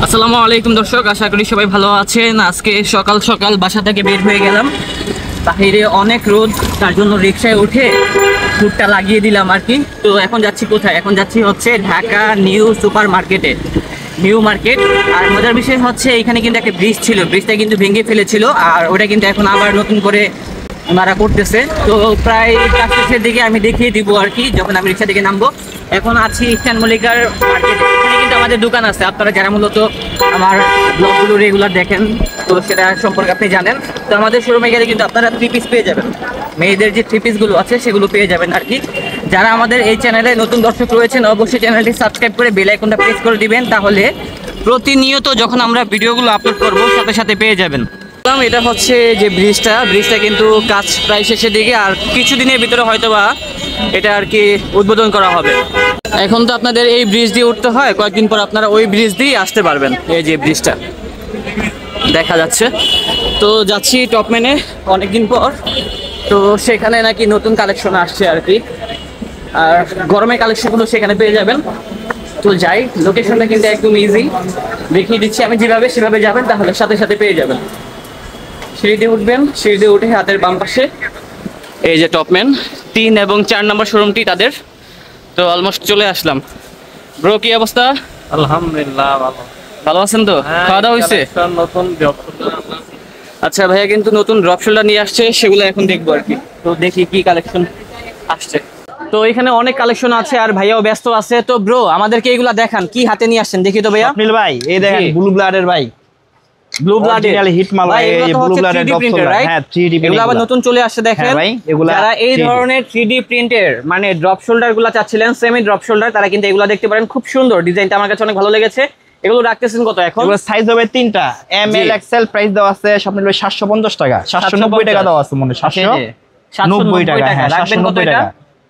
আসসালামু আলাইকুম দর্শক, আশা করি সবাই ভালো আছেন। আজকে সকাল সকাল বাসা থেকে বের হয়ে গেলাম। বাহিরে অনেক রোদ, তার জন্য রিক্সায় উঠে ফুটটা লাগিয়ে দিলাম আর কি। তো এখন যাচ্ছি কোথায়? এখন যাচ্ছি হচ্ছে ঢাকা নিউ সুপার মার্কেটে, নিউ মার্কেট। আর মজার বিষয় হচ্ছে এখানে কিন্তু একটা ব্রিজ ছিল, ব্রিজটা কিন্তু ভেঙে ফেলেছিল, আর ওটা কিন্তু এখন আবার নতুন করে ওনারা করতেছে। তো প্রায় কাজ শেষের দিকে আমি দেখিয়ে দিব আর কি, যখন আমি রিক্সা থেকে নামবো। এখন আছি ইস্টার্ন মল্লিকার মার্কেটে। এখানে কিন্তু আমাদের দোকান আছে, আপনারা যারা মূলত আমার ব্লগগুলো রেগুলার দেখেন তো সেটা সম্পর্কে আপনি জানেন। তো আমাদের শোরুমে গেলে কিন্তু আপনারা 3 পিস পেয়ে যাবেন, মেয়েদের যে 3 পিসগুলো আছে সেগুলো পেয়ে যাবেন আর কি। যারা আমাদের এই চ্যানেলে নতুন দর্শক রয়েছেন অবশ্যই চ্যানেলটি সাবস্ক্রাইব করে বেল আইকনটা প্রেস করে দিবেন, তাহলে প্রতিনিয়ত যখন আমরা ভিডিওগুলো আপলোড করবো সাথে সাথে পেয়ে যাবেন। এটা হচ্ছে যে ব্রিজটা কিন্তু কাজ প্রায় শেষের দিকে, আর কিছুদিনের ভিতরে হয়তোবা এটা আর কি উদ্বোধন করা হবে। এখন তো আপনাদের এই ব্রিজ দিয়ে উঠতে হয়, কয়েকদিন পর আপনারা ওই ব্রিজ দিয়ে আসতে পারবেন। এই যে ব্রিজটা দেখা যাচ্ছে। তো যাচ্ছি টপম্যানে অনেকদিন পর, তো সেখানে নাকি নতুন কালেকশন আসছে আর কি, আর গরমের কালেকশনগুলো সেখানে পেয়ে যাবেন। তো যাই, লোকেশনটা কিন্তু একদম ইজি, দেখিয়ে দিচ্ছি আমি যেভাবে, সেভাবে যাবেন তাহলে সাথে সাথে পেয়ে যাবেন। সিঁড়ি দিয়ে উঠবেন, সিঁড়ি দিয়ে উঠে হাতের বাম পাশে এই যে টপম্যান 3 এবং 4 নম্বর শোরুমটি তাদের। তো অলমোস্ট চলে আসলাম। ব্রো, কি অবস্থা? আলহামদুলিল্লাহ ভালো। ভালো আছেন তো? খাওয়া দাওয়া হয়েছে? নতুন আচ্ছা ভাইয়া কিন্তু নতুন ড্রপ শোল্ডার নিয়ে আসছে, সেগুলো এখন দেখবো আর কি। তো দেখি কি কালেকশন আসছে। তো এখানে অনেক কালেকশন আছে আর ভাইয়াও ব্যস্ত আছে। তো ব্রো আমাদেরকে এগুলা দেখান, কি হাতে নিয়ে আসছেন দেখি তো ভাইয়া। নীল ভাই, এই দেখেন ব্লু ব্লাডের ভাই, ব্লু ব্লাডের হিট মাল ভাই, এই ব্লু ব্লাডের ড্রপ শোল্ডার। হ্যাঁ 3D প্রিন্ট, এগুলো আবার নতুন চলে আসছে দেখেন ভাই। যারা এই ধরনের 3D প্রিন্টের মানে ড্রপ শোল্ডার গুলো চাচ্ছিলেন, সেমি ড্রপ শোল্ডার, তারা কিন্তু এগুলো দেখতে পারেন। খুব সুন্দর ডিজাইনটা, আমার কাছে অনেক ভালো লেগেছে। এগুলো রাখতেছেন কত এখন? এগুলো সাইজ হবে 3টা, এম এল এক্সেল। প্রাইস দেওয়া আছে স্বপ্নিল ভাই 750 টাকা, 790 টাকা দেওয়া আছে মনে, 790 টাকা। হ্যাঁ 790 টাকা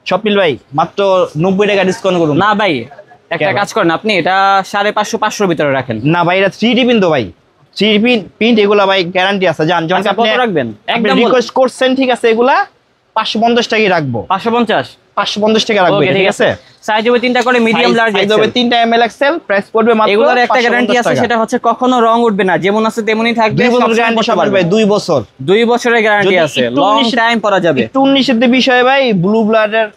স্বপ্নিল ভাই, মাত্র 90 টাকা ডিসকাউন্ট করুন। না ভাই একটা কাজ করেন, আপনি এটা 550 500 ভিতরে রাখেন। না ভাই, এটা 3D প্রিন্ট ভাই, 3D প্রিন্ট এগুলা ভাই গ্যারান্টি আছে। জান জন আপনি কত রাখবেন? একদম রিকোয়েস্ট করছেন, ঠিক আছে। এগুলা 550 টাকাই রাখবো। 550 টাকা রাখবো, ঠিক আছে। সাইজ হবে 3টা করে, মিডিয়াম লার্জ সাইজ হবে 3টা এমএল এক্সেল। প্রাইস পড়বে মাত্র। এগুলোর একটা গ্যারান্টি আছে, সেটা হচ্ছে কখনো রং উঠবে না, যেমন আছে তেমনই থাকবে। 2 বছর গ্যারান্টি সবার ভাই, 2 বছর, 2 বছরের গ্যারান্টি আছে, লং টাইম পরা যাবে। 19 এর বিষয় ভাই, ব্লু ব্লাডের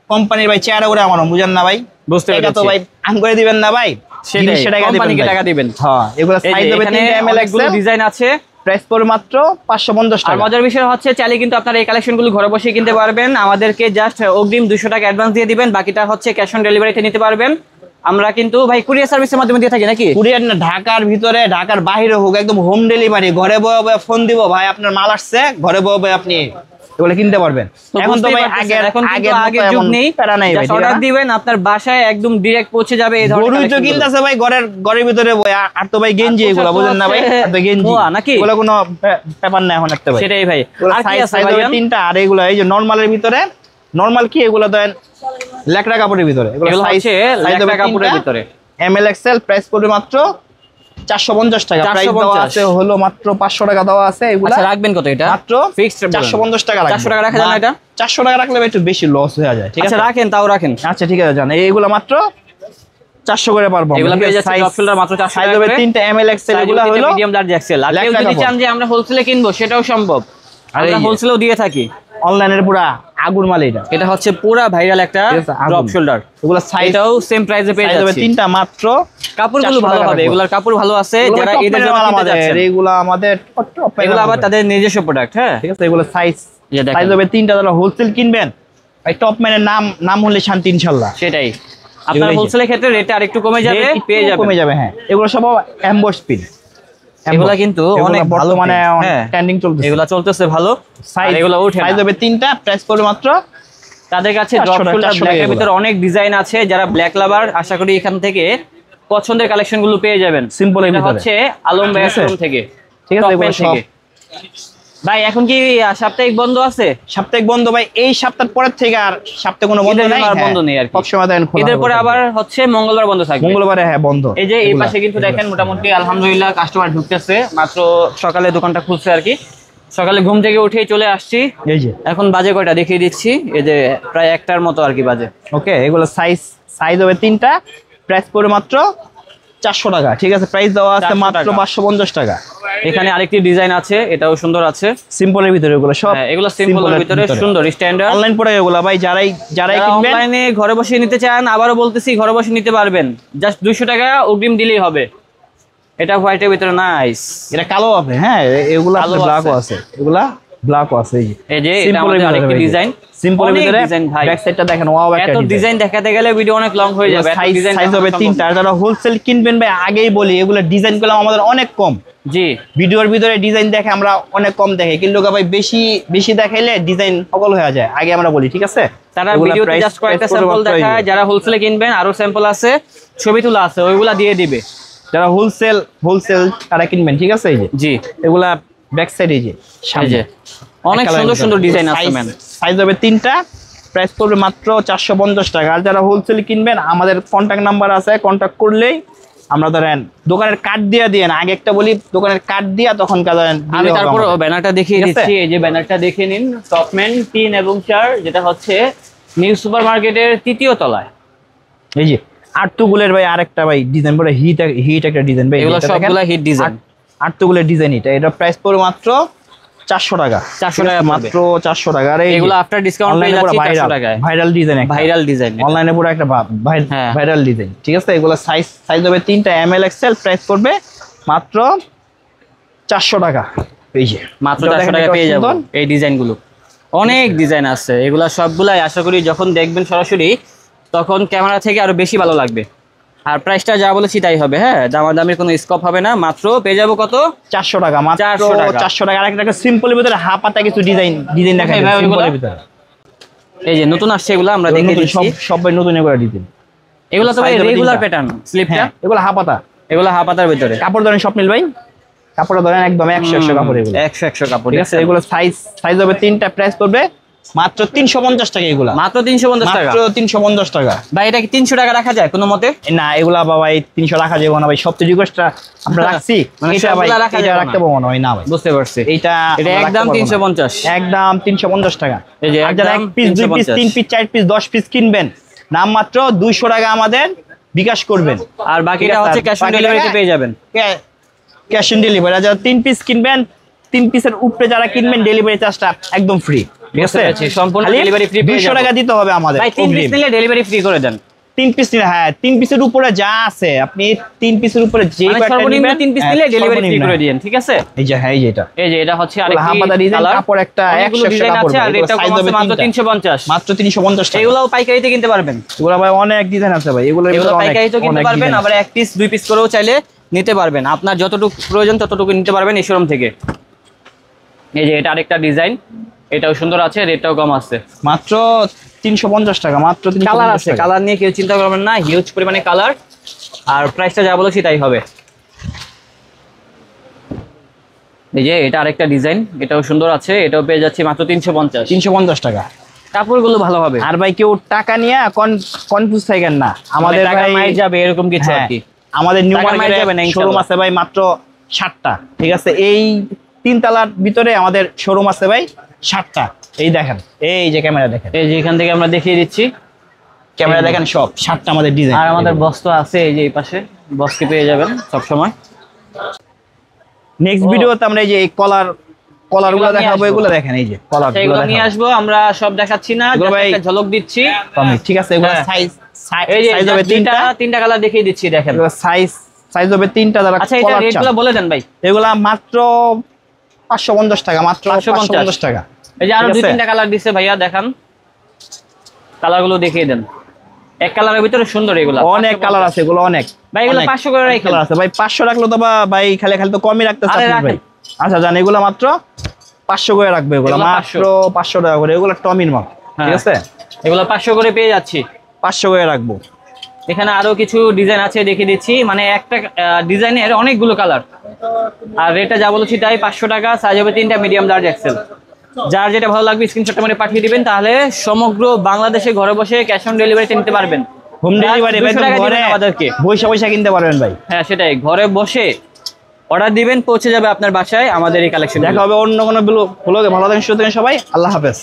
কোম্পানির ভাই চেহারা করে আমার বুঝেন না ভাই, বুঝতে পেরেছি। এটা তো ভাই আন করে দিবেন না ভাই, সেটা কোম্পানিকে টাকা দিবেন। হ্যাঁ এগুলো সাইজ হবে 3টা এমএল এক্সেল, ডিজাইন আছে। প্রাইস পড়বে মাত্র 550 টাকা। আর মজার বিষয় হচ্ছে চাইলে কিন্তু আপনারা এই কালেকশনগুলো ঘরে বসে কিনতে পারবেন। আমাদেরকে জাস্ট অগ্রিম 200 টাকা অ্যাডভান্স দিয়ে দিবেন, বাকিটা হচ্ছে ক্যাশ অন ডেলিভারিতে নিতে পারবেন। আমরা কিন্তু ভাই কুরিয়ার সার্ভিসের মাধ্যমে দিয়ে থাকি নাকি? কুরিয়ার না, ঢাকার ভিতরে ঢাকার বাইরে হোক, একদম হোম ডেলিভারি। ঘরে বসে ফোন দিব, ভাই আপনার মাল আসছে, ঘরে বসে আপনি এগুলো কিনতে পারবেন। এখন তো ভাই আগে যুগ নেই, প্যারা নাই ভাই, অর্ডার দিবেন আপনার বাসায় একদম ডাইরেক্ট পৌঁছে যাবে। এই ধরনের গরুই তো কিনতেছে ভাই ঘরের ভিতরে বই, আর তো ভাই গেঞ্জি এগুলো বুঝেন না ভাই, আর তো গেঞ্জি নাকি এগুলো কোনো ব্যাপার না এখন একটা ভাই। সেটাই ভাই। আর কি আছে ভাই 3টা, আর এগুলো এই যে নরমালের ভিতরে, নরমাল কি এগুলো দেন লেকড়া কাপড়ের ভিতরে, এগুলো সাইজ লেকড়া কাপড়ের ভিতরে এমএল এক্সেল। প্রাইস পড়বে মাত্র 450 টাকা। প্রাইস দেওয়া আছে হলো মাত্র 500 টাকা দেওয়া আছে। এগুলো আচ্ছা রাখবেন কত? এটা মাত্র ফিক্সড 450 টাকা রাখবেন। 400 টাকা রাখা যায় না? এটা 400 টাকা রাখলে একটু বেশি লস হয়ে যায়, ঠিক আছে। আচ্ছা রাখেন, তাও রাখেন। আচ্ছা ঠিক আছে জান, এইগুলো মাত্র 400 করে পারবো। এগুলো পেয়ে যাচ্ছে ড্রপ শোল্ডার মাত্র 400 টাকা করে। 3টা এমএল এক্সেল, এগুলো হলো মিডিয়াম লার্জ এক্সেল। আর কেউ যদি চান যে আমরা হোলসেলে কিনবো সেটাও সম্ভব, আমরা হোলসেলেও দিয়ে থাকি। অনলাইনের পুরা আগুন মাল এটা। এটা হচ্ছে পুরা ভাইরাল একটা ড্রপ শোল্ডার। এগুলো সাইজটাও সেম প্রাইসে পেয়ে যাচ্ছে। 3টা মাত্র। কাপড়গুলো ভালো হবে, এগুলোর কাপড় ভালো আছে। যারা এদের জন্য কিনতে যাচ্ছেন, এগুলো আমাদের এগুলো আবার তাদের নিজস্ব প্রোডাক্ট। হ্যাঁ ঠিক আছে। এগুলো সাইজ হবে 3টা। যারা হোলসেল কিনবেন ভাই, টপম্যানের নাম হলে শান্তি ইনশাআল্লাহ। সেটাই, আপনার হোলসেলের ক্ষেত্রে রেটটা আরেকটু কমে যাবে, পেয়ে যাবে, কমে যাবে। হ্যাঁ এগুলো সব এমবস পিন, এগুলা কিন্তু অনেক ভালো, মানে ট্রেন্ডিং চলতেছে, এগুলা চলতেছে ভালো। সাইজ এগুলো ওঠে, সাইজ হবে 3টা। প্রাইস পড়বে মাত্র। তাদের কাছে ড্রপ শোল্ডার ব্ল্যাকের ভিতরে অনেক ডিজাইন আছে। যারা ব্ল্যাক লাভার, আশা করি এখান থেকে পছন্দের কালেকশন গুলো পেয়ে যাবেন। সিম্পল এর ভিতরে হচ্ছে আলম ভাইয়ের শোরুম থেকে, ঠিক আছে। এগুলো সব ভাই এখন কি সাপ্তাহিক বন্ধ আছে? সাপ্তাহিক বন্ধ ভাই, এই সপ্তাহের পরের থেকে আর সপ্তাহে কোনো বন্ধ নাই, বন্ধ নেই আর কি। সব সময় দেন খোলা। এদের পরে আবার হচ্ছে মঙ্গলবার বন্ধ থাকবে। মঙ্গলবারে হ্যাঁ বন্ধ। এই যে এই পাশে কিন্তু দেখেন মোটামুটি আলহামদুলিল্লাহ কাস্টমার ঢুকতেছে, মাত্র সকালে দোকানটা খুলছে আর কি। সকালে ঘুম থেকে উঠেই চলে আসছি। এই যে এখন বাজে কয়টা দেখিয়ে দিচ্ছি, এই যে প্রায় 1টার মতো আর কি বাজে। ওকে, এগুলো সাইজ হবে 3টা। প্রাইস পড়বে মাত্র 400 টাকা, ঠিক আছে। প্রাইস দেওয়া আছে মাত্র 550 টাকা। এখানে আরেকটি ডিজাইন আছে, এটাও সুন্দর আছে, সিম্পলের ভিতরে এগুলো সব। এগুলো সিম্পলের ভিতরে সুন্দর স্ট্যান্ডার্ড। অনলাইন প্রোডাক্ট এগুলো ভাই, যারাই কিনবেন অনলাইনে ঘরে বসে নিতে চান, আবারও বলতেছি ঘরে বসে নিতে পারবেন, জাস্ট 200 টাকা অগ্রিম দিলেই হবে। এটা হোয়াইটের ভিতরে নাইস, এটা কালো আছে। হ্যাঁ, এগুলা ব্ল্যাকও আছে, এগুলা ব্ল্যাকও আছে। এই যে এটা আমাদের আরেকটি ডিজাইন, সিম্পলের ভিতরে ভাই ব্যাক সাইডটা দেখেন, ওয়াও একটা এত ডিজাইন দেখাতে গেলে ভিডিও অনেক লং হয়ে যাবে। সাইজ হবে 3টা। যারা হোলসেল কিনবেন ভাই, আগেই বলি এগুলা ডিজাইনগুলো আমাদের অনেক কম। জি, ভিডিওর ভিতরে ডিজাইন দেখে আমরা অনেক কম দেখে, কিন্তু ভাই বেশি দেখাইলে ডিজাইন সকল হয়ে যায়, আগে আমরা বলি, ঠিক আছে। তারা ভিডিওতে জাস্ট কয়েকটা স্যাম্পল দেখায়, যারা হোলসেলে কিনবেন আরো স্যাম্পল আছে, ছবি তোলা আছে, ওইগুলা দিয়ে দিবে। যারা হোলসেল তারা কিনবেন, ঠিক আছে। এই যে জি, এগুলা ব্যাক সাইড, এই যে সামনে অনেক সুন্দর সুন্দর ডিজাইন আছে ম্যাম। সাইজ হবে 3টা, প্রাইস পড়বে মাত্র 450 টাকা। আর যারা হোলসেল কিনবেন, আমাদের কন্ট্যাক্ট নাম্বার আছে, কন্ট্যাক্ট করলেই আমরা ধরেন দোকানের কার্ড দিয়ে আগে একটা বলি, দোকানের কার্ড দিয়া তখন ধরেন। আমি তারপর ব্যানারটা দেখিয়ে দিচ্ছি, এই যে ব্যানারটা দেখে নিন, টপম্যান 3 এবং 4, যেটা হচ্ছে নিউ সুপার মার্কেটের 3য় তলায়। এই যে আর্তুগুলের ভাই আরেকটা ভাই ডিজাইন, বড় হিট একটা ডিজাইন ভাই, এগুলো সবগুলা হিট ডিজাইন। আর্তুগুলের ডিজাইন এটা প্রাইস পড়বে মাত্র 400 টাকা। 400 টাকা মাত্র 400 টাকা। আর এগুলো আফটার ডিসকাউন্ট পেয়ে যাচ্ছে 400 টাকায়। ভাইরাল ডিজাইন, অনলাইনে পুরো একটা ভাইরাল ডিজাইন, ঠিক আছে। এগুলো সাইজ হবে 3টা, ML XL। প্রাইস পড়বে মাত্র 400 টাকা। এই যে মাত্র 400 টাকা পেয়ে যাবেন এই ডিজাইনগুলো। অনেক ডিজাইন আছে, এগুলা সবগুলাই আশা করি যখন দেখবেন সরাসরি, তখন ক্যামেরা থেকে আরো বেশি ভালো লাগবে। আর প্রাইসটা যা বলেছি তাই হবে, হ্যাঁ, দামাদামির কোনো স্কোপ হবে না। মাত্র পেয়ে যাবো কত? 400 টাকা। মাত্র 400 টাকা। আরেকটা সিম্পলের ভিতরে হাফাতা কিছু ডিজাইন দেখাই সিম্পলের ভিতরে। এই যে নতুন আসছে, এগুলো আমরা দেখে দিচ্ছি, সব ভাই নতুন এগুলো ডিজাইন। এগুলো তো ভাই রেগুলার প্যাটার্ন স্লিপটা, এগুলো হাফাতা, এগুলো হাফাতার ভিতরে। কাপড় ধরেন স্বপ্নিল ভাই, কাপড়টা ধরেন একদম 100 কাপড়, এগুলো 100 কাপড়, ঠিক আছে। এগুলো সাইজ হবে 3টা, প্রাইস পড়বে মাত্র 350 টাকা। এগুলা মাত্র 350 টাকা, মাত্র 350 টাকা। ভাই এটা কি 300 টাকা রাখা যায় কোনো মতে? না, এগুলা ভাই 300 রাখা যাবে না ভাই, সবচেয়ে রিকোয়েস্টটা আমরা রাখছি, এটা ভাই এটা রাখতে পারবো না ভাই। না ভাই, বুঝতে পারছি, এটা একদম 350, একদম 350 টাকা। এই যে যারা 1 piece 2 piece 3 piece 4 piece 10 piece কিনবেন, নাম মাত্র 200 টাকা আমাদের বিকাশ করবেন, আর বাকিটা হচ্ছে ক্যাশ অন ডেলিভারিতে পেয়ে যাবেন। Cash on delivery. যারা 3 পিস কিনবেন, 3 পিসের উপরে যারা কিনবেন, ডেলিভারি চার্জটা একদম ফ্রি, ঠিক আছে। সম্পূর্ণ ডেলিভারি ফ্রি, 200 টাকা দিতে হবে আমাদের। ভাই 3 পিস নিলে ডেলিভারি ফ্রি করে দেন। 3 পিস নিলে, হ্যাঁ, 3 পিসের উপরে যা আছে, আপনি 3 পিসের উপরে যে সর্বনিম্ন 3 পিস নিলে ডেলিভারি ফ্রি করে দিবেন, ঠিক আছে। এই যে, হ্যাঁ, এই যে এই যে এটা হচ্ছে আরেকটি হাফাতা ডিজাইন, কাপড় একটা 100 কাপড় আছে, আর এটা কম মাত্র 350, মাত্র 350 টাকা। এগুলাও পাইকারিতে কিনতে পারবেন। এগুলো ভাই অনেক ডিজাইন আছে ভাই, এগুলো পাইকারিতে কিনতে পারবেন, আবার 1 পিস 2 পিস করেও চাইলে নিতে পারবেন, আপনার যতটুকু প্রয়োজন ততটুকু নিতে পারবেন এই শোরুম থেকে। এই যে এটা আরেকটা ডিজাইন, এটাও সুন্দর আছে, রেটটাও কম আছে, মাত্র 350 টাকা। মাত্র 350 কালার আছে, কালার নিয়ে কেউ চিন্তা করবেন না, হিউজ পরিমাণে কালার, আর প্রাইসটা যা বলেছি তাই হবে। এই যে এটা আরেকটা ডিজাইন, এটাও সুন্দর আছে, এটাও পেয়ে যাচ্ছে মাত্র 350 টাকা। কাপড়গুলো ভালো হবে। আর ভাই কেউ টাকা নিয়ে কনফিউজ থাকেন না, আমাদের টাকা মাইর যাবে এরকম কিছু আর কি। আমাদের নিউ মার্কেটে শোরুম আছে ভাই মাত্র 7টা, ঠিক আছে। এই 3 তলার ভিতরে আমাদের শোরুম আছে ভাই 7টা। এই দেখেন, এই যে ক্যামেরা দেখেন, এই যে এখান থেকে আমরা দেখিয়ে দিচ্ছি, ক্যামেরা দেখেন, সব 7টা আমাদের ডিজাইন। আর আমাদের বক্স তো আছে, এই যে এই পাশে বক্সকে পেয়ে যাবেন সব সময়। নেক্সট ভিডিওতে আমরা এই যে কলারগুলো দেখাবো, এগুলো দেখেন, এই যে কলারগুলো নিয়ে আসবো, আমরা সব দেখাচ্ছি না, একটা ঝলক দিচ্ছি, ঠিক আছে। এগুলো সাইজ হবে 3টা কালার দেখিয়ে দিচ্ছি, দেখেন সাইজ হবে 3টা। আচ্ছা, এটা রেটগুলো বলে দেন ভাই। এগুলা মাত্র 550 টাকা, মাত্র 550 টাকা। এই যে আরো 2-3টা কালার দিছে ভাইয়া, দেখান কালারগুলো দেখিয়ে দেন। এক কালারের ভিতরে সুন্দর, এগুলো অনেক কালার আছে, এগুলো অনেক ভাই, এগুলো 500 করে রাখি কালার আছে ভাই। 500 রাখলো তো ভাই খালি তো কমই রাখতে চাচ্ছেন ভাই। আচ্ছা জান, এগুলো মাত্র 500 করে রাখবে, এগুলো মাত্র 500 টাকা করে। এগুলো টমির মাল, ঠিক আছে, এগুলো 500 করে পেয়ে যাচ্ছি, 500 করে রাখবো। এখানে আরো কিছু ডিজাইন আছে, দেখিয়ে দিচ্ছি, মানে একটা ডিজাইনের অনেকগুলো কালার, আর রেটটা যা বলেছি তাই, 500 টাকা। সাইজ হবে 3টা, মিডিয়াম, লার্জ, এক্সেল। যার যেটা ভালো লাগবে স্ক্রিনশটটা মানে পাঠিয়ে দিবেন, তাহলে সমগ্র বাংলাদেশে ঘরে বসে ক্যাশ অন ডেলিভারিতে নিতে পারবেন। হোম ডেলিভারি ঘরে আমাদেরকে পয়সা কিনতে পারবেন ভাই। হ্যাঁ, সেটাই, ঘরে বসে অর্ডার দিবেন, পৌঁছে যাবে আপনার বাসায় আমাদের এই কালেকশন। দেখা হবে অন্য কোনো ব্লগে। ভালো থাকেন, সুস্থ থাকেন সবাই, আল্লাহ হাফেজ।